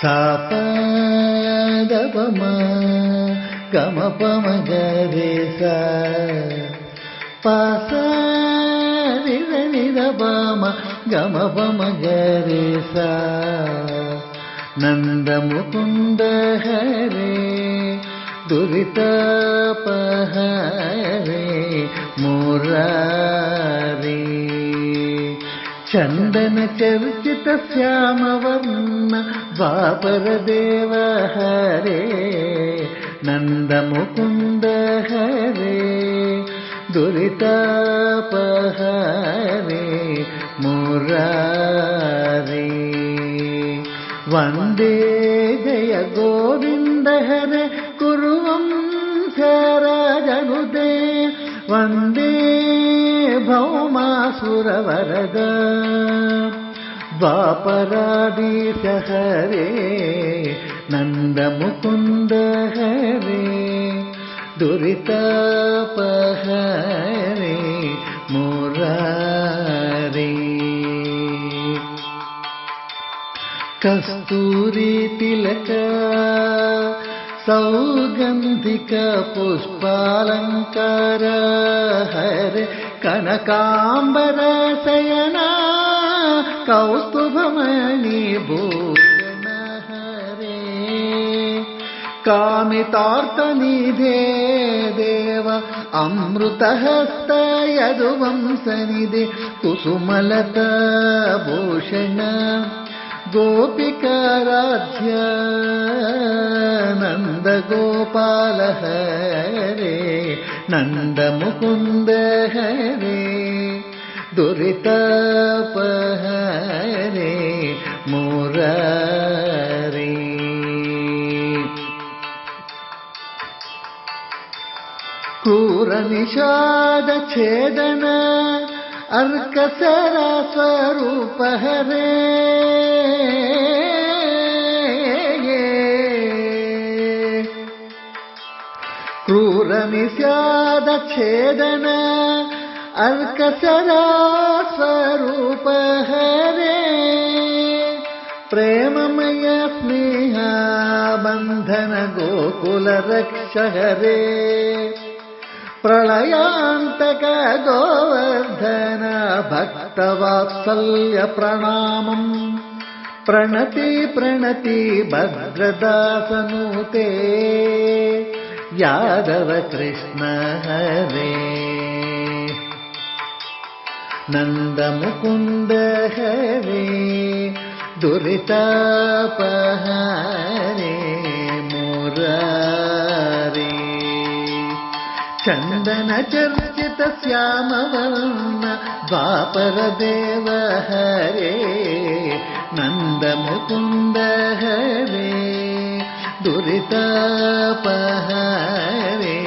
ಸಾಪ ಗಮ ಗಮ ಪಮ ಗರೆ ಸ ಪಾಸ ನಿದ ನಿದ ಪಮ ಗಮ ಪಮ ಗರೆ ಸ ನಂದ ಮುಕುಂದ ಹರೇ ದುರಿತಾಪಹರೇ ಮುರಾರಿ ಚಂದನ ಚರ್ಚಿತ ಶ್ಯಾಮವರ್ಣ ದ್ವಾಪರ ದೇವ ಹರೇ ನಂದ ಮುಕುಂದ ಹರೇ ದುರಿತಾಪಹರೇ ಮುರಾರಿ ವಂದೇ ಜಯ ಗೋವಿಂದ ಹರೇ ಕುರುವಂಶರಾಜನುದೇ ವಂದೇ ಭೌಮಾಸುರವರದ ದ್ವಾಪರಾಧೀಶ ಹರೇ ನಂದ ಮುಕುಂದ ಹರೇ ದುರಿತಾಪಹರೇ ಮುರಾರಿ ಕಸ್ತೂರಿ ತಿಲಕ ಸೌಗಂಧಿಕ ಪುಷ್ಪಾಲಂಕಾರ ಹರೆ ಕನಕಾಂಬರ ಶಯನ ಕೌಸ್ತುಭಮಣಿ ಭೂಷಣ ಹರೇ ಕಾಮಿತಾರ್ಥನಿಧೇ ದೇವ ಅಮೃತಹಸ್ತ ಯದುವಂಶನಿಧೆ ಕುಸುಮಲತ ಭೂಷಣ ಗೋಪಿಕಾರಾಧ್ಯ ನಂದ ಗೋಪಾಲ ಹರೇ ನಂದ ಮುಕುಂದ ಹರೇ ದುರಿತಾಪಹರೇ ಮುರಾರಿ ಕ್ರೂರ ನಿಷಾದ ಛೇದನ ಅರ್ಕಸರ ಸ್ವರೂಪ ಹರೇ ಕ್ರೂರ ನಿಷಾದ ಛೇದನ ಅರ್ಕಸರ ಸ್ವರೂಪ ಹರೇ ಪ್ರೇಮಮಯ ಸ್ನೇಹ ಬಂಧನ ಗೋಕುಲ ರಕ್ಷ ಹರೇ ಪ್ರಳಯಾಂತಕ ಗೋವರ್ಧನ ಭಕ್ತವಾತ್ಸಲ್ಯ ಪ್ರಣಾಮಂ ಪ್ರಣತಿ ಪ್ರಣತಿ ಭದ್ರದಾಸನೂತೆ ಯಾದವ ಕೃಷ್ಣ ಹರೇ ನಂದ ಮುಕುಂದ ಹರೇ ದುರಿತಾಪಹರೇ ಮುರಾರಿ ಚಂದನ ಚರ್ಚಿತ ಶ್ಯಾಮವರ್ಣ ದ್ವಾಪರ ದೇವ ಹರೇ ನಂದ ಮುಕುಂದ ಹರೇ ದುರಿತಾಪಹರೇ